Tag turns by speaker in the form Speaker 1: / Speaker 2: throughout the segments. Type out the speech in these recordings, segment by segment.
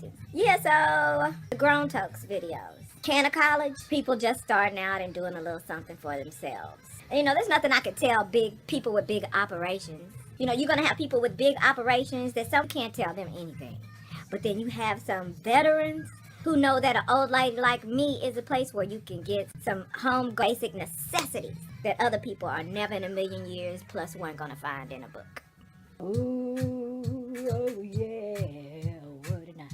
Speaker 1: questions. Yeah, so the Grown Tokes videos. Can of college, people just starting out and doing a little something for themselves. And, you know, there's nothing I could tell big people with big operations. You know, you're going to have people with big operations that some can't tell them anything. But then you have some veterans who know that an old lady like me is a place where you can get some home basic necessities that other people are never in a million years plus one going to find in a book. Ooh, oh yeah, what a night.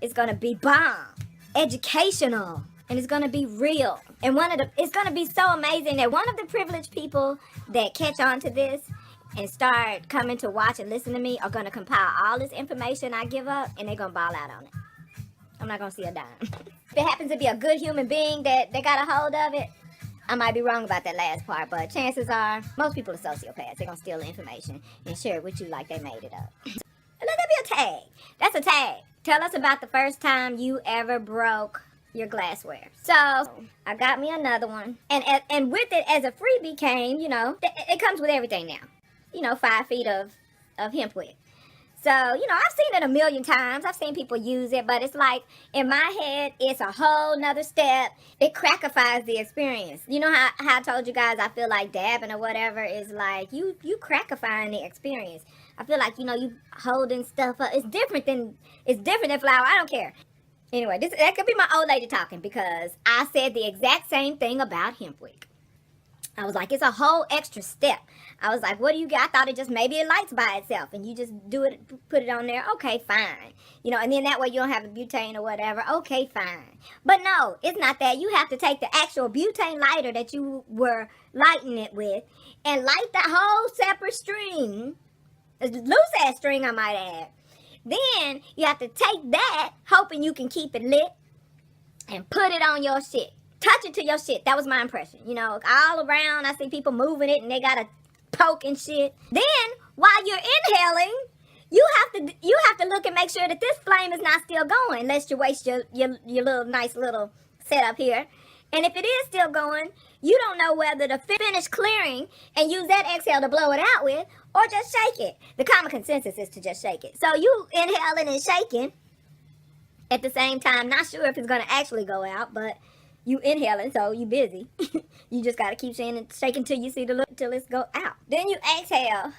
Speaker 1: It's going to be bomb, educational, and it's going to be real. And it's going to be so amazing that one of the privileged people that catch on to this and start coming to watch and listen to me are going to compile all this information I give up, and they're going to ball out on it. I'm not going to see a dime. If it happens to be a good human being that they got a hold of it, I might be wrong about that last part, but chances are most people are sociopaths. They're going to steal the information and share it with you like they made it up. Let that be a tag. That's a tag. Tell us about the first time you ever broke your glassware. So I got me another one. And with it as a freebie came, you know, it comes with everything now. You know, 5 feet of Hempwick. So, you know, I've seen it a million times. I've seen people use it, but it's like, in my head, it's a whole nother step. It crackifies the experience. You know how I told you guys I feel like dabbing or whatever is like, you crackifying the experience. I feel like, you know, you holding stuff up. It's different than flour. I don't care. Anyway, that could be my old lady talking because I said the exact same thing about Hempwick. I was like, it's a whole extra step. I was like, what do you got? I thought it just, maybe it lights by itself and you just do it, put it on there. Okay, fine. You know, and then that way you don't have the butane or whatever. Okay, fine. But no, it's not that. You have to take the actual butane lighter that you were lighting it with and light that whole separate string. A loose-ass string, I might add. Then you have to take that, hoping you can keep it lit, and put it on your shit. Touch it to your shit. That was my impression. You know, all around, I see people moving it, and they got to poke and shit. Then, while you're inhaling, you have to look and make sure that this flame is not still going, lest you waste your little nice little setup here. And if it is still going, you don't know whether to finish clearing and use that exhale to blow it out with, or just shake it. The common consensus is to just shake it. So you inhaling and shaking at the same time, not sure if it's going to actually go out, but you inhaling, so you busy. You just got to keep shaking till you see the look, till it's go out. Then you exhale.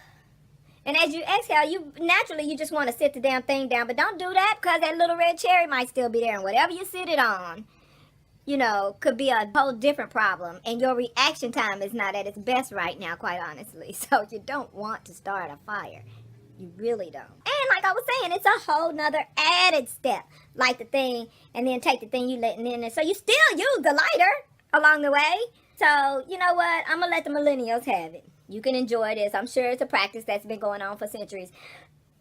Speaker 1: And as you exhale, you just want to sit the damn thing down, but don't do that because that little red cherry might still be there. And whatever you sit it on, you know, could be a whole different problem. And your reaction time is not at its best right now, quite honestly. So you don't want to start a fire. You really don't. And like I was saying, it's a whole nother added step. Light the thing, and then take the thing you letting in there. So you still use the lighter along the way. So, you know what? I'm going to let the millennials have it. You can enjoy this. I'm sure it's a practice that's been going on for centuries.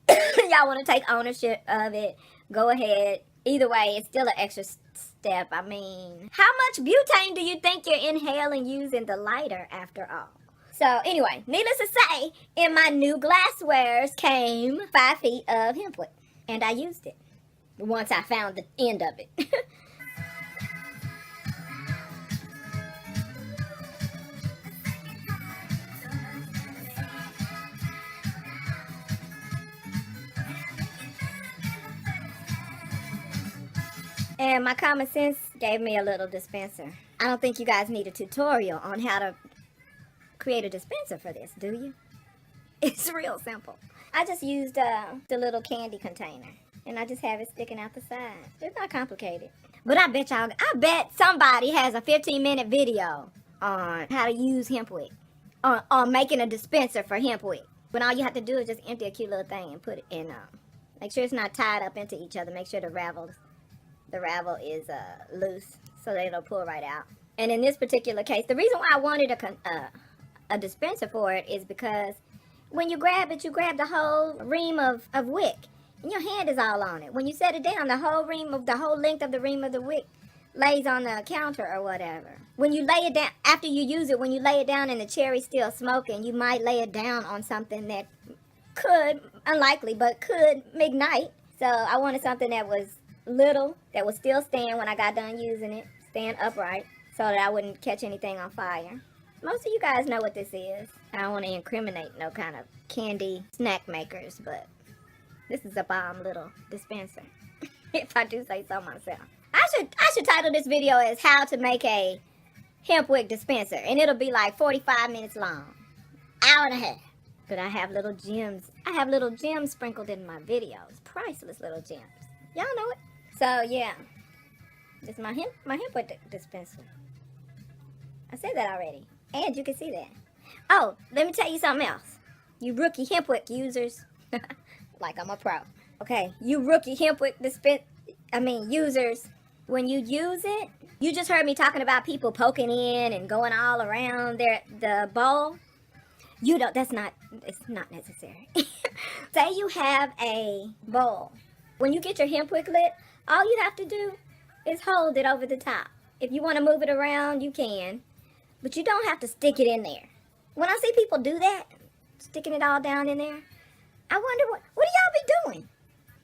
Speaker 1: Y'all want to take ownership of it, go ahead. Either way, it's still an extra step. I mean, how much butane do you think you're inhaling using the lighter after all? So anyway, needless to say, in my new glasswares came 5 feet of Hempwick. And I used it once I found the end of it. And my common sense gave me a little dispenser. I don't think you guys need a tutorial on how to create a dispenser for this, do you? It's real simple. I just used the little candy container, and I just have it sticking out the side. It's not complicated. But I bet somebody has a 15-minute video on how to use Hempwick, on making a dispenser for Hempwick. When all you have to do is just empty a cute little thing and put it in. Make sure it's not tied up into each other. Make sure the ravel is loose so that it'll pull right out. And in this particular case, the reason why I wanted a dispenser for it is because when you grab it, you grab the whole ream of wick, and your hand is all on it. When you set it down, the whole length of the ream of the wick lays on the counter or whatever. When you lay it down, after you use it, when you lay it down and the cherry's still smoking, you might lay it down on something that could, unlikely, but could ignite. So I wanted something that was little, that would still stand when I got done using it, stand upright, so that I wouldn't catch anything on fire. Most of you guys know what this is. I don't want to incriminate no kind of candy snack makers, but this is a bomb little dispenser. if I do say so myself. I should title this video as how to make a Hempwick dispenser, and it'll be like 45 minutes long, hour and a half. But I have little gems. I have little gems sprinkled in my videos, priceless little gems. Y'all know it. So yeah, this is my Hempwick dispenser. I said that already, and you can see that. Oh, let me tell you something else. You rookie Hempwick users, like I'm a pro. Okay, you rookie Hempwick users. When you use it, you just heard me talking about people poking in and going all around the bowl. It's not necessary. Say you have a bowl. When you get your Hempwick lit, all you have to do is hold it over the top. If you want to move it around, you can. But you don't have to stick it in there. When I see people do that, sticking it all down in there, I wonder what do y'all be doing?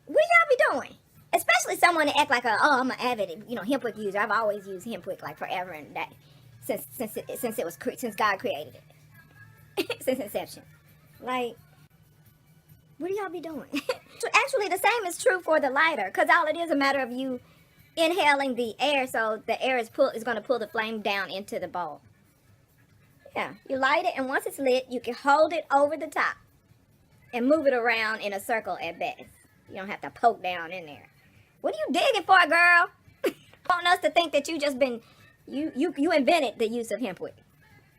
Speaker 1: What do y'all be doing? Especially someone that act like I'm an avid, Hempwick user. I've always used Hempwick like forever and a day. Since God created it. Since inception. Like, what do y'all be doing? So actually, the same is true for the lighter, because all it is a matter of you inhaling the air, so the air is going to pull the flame down into the bowl. Yeah, you light it, and once it's lit, you can hold it over the top and move it around in a circle at best. You don't have to poke down in there. What are you digging for, girl? Want us to think that you invented the use of Hempwick.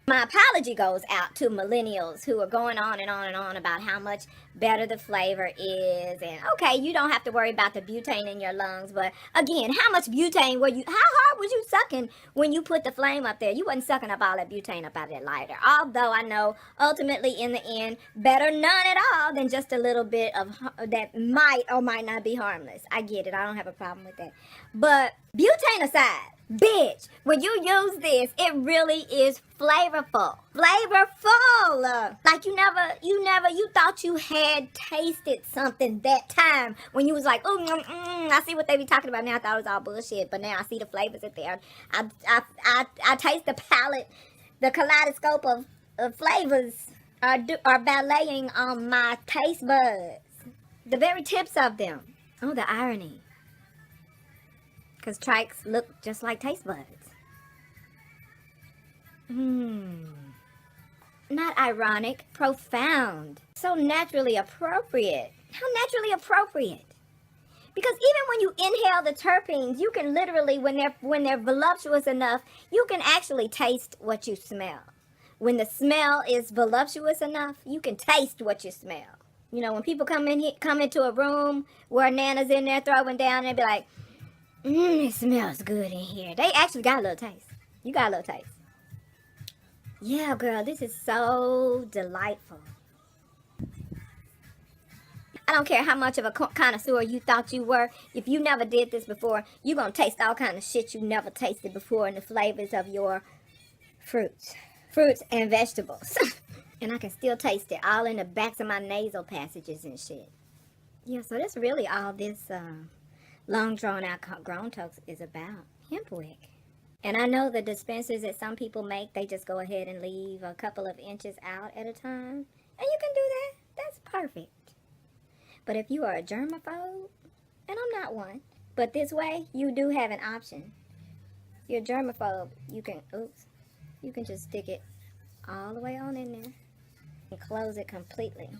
Speaker 1: My apology goes out to millennials who are going on and on and on about how much better the flavor is. And okay, you don't have to worry about the butane in your lungs, but again, how much butane how hard was you sucking when you put the flame up there? You wasn't sucking up all that butane up out of that lighter. Although I know ultimately in the end, better none at all than just a little bit of that might or might not be harmless. I get it. I don't have a problem with that. But butane aside, bitch, when you use this, it really is flavorful. Flavorful. Like you thought you had tasted something that time when you was like, I see what they be talking about now. I thought it was all bullshit, but now I see the flavors in there. I taste the palette, the kaleidoscope of flavors are balleting on my taste buds. The very tips of them. Oh, the irony. Because trikes look just like taste buds. Not ironic, profound. So naturally appropriate. How naturally appropriate. Because even when you inhale the terpenes, you can literally, when they're voluptuous enough, you can actually taste what you smell. When the smell is voluptuous enough, you can taste what you smell. When people come into a room where Nana's in there throwing down, and they be like, it smells good in here. They actually got a little taste. You got a little taste. Yeah, girl, this is so delightful. I don't care how much of a connoisseur you thought you were. If you never did this before, you're going to taste all kind of shit you never tasted before in the flavors of your fruits and vegetables. And I can still taste it all in the backs of my nasal passages and shit. Yeah, so that's really all this long drawn out Grown Talks is about. Hempwick. And I know the dispensers that some people make, they just go ahead and leave a couple of inches out at a time. And you can do that. That's perfect. But if you are a germaphobe, and I'm not one, but this way, you do have an option. If you're a germaphobe, you can just stick it all the way on in there and close it completely.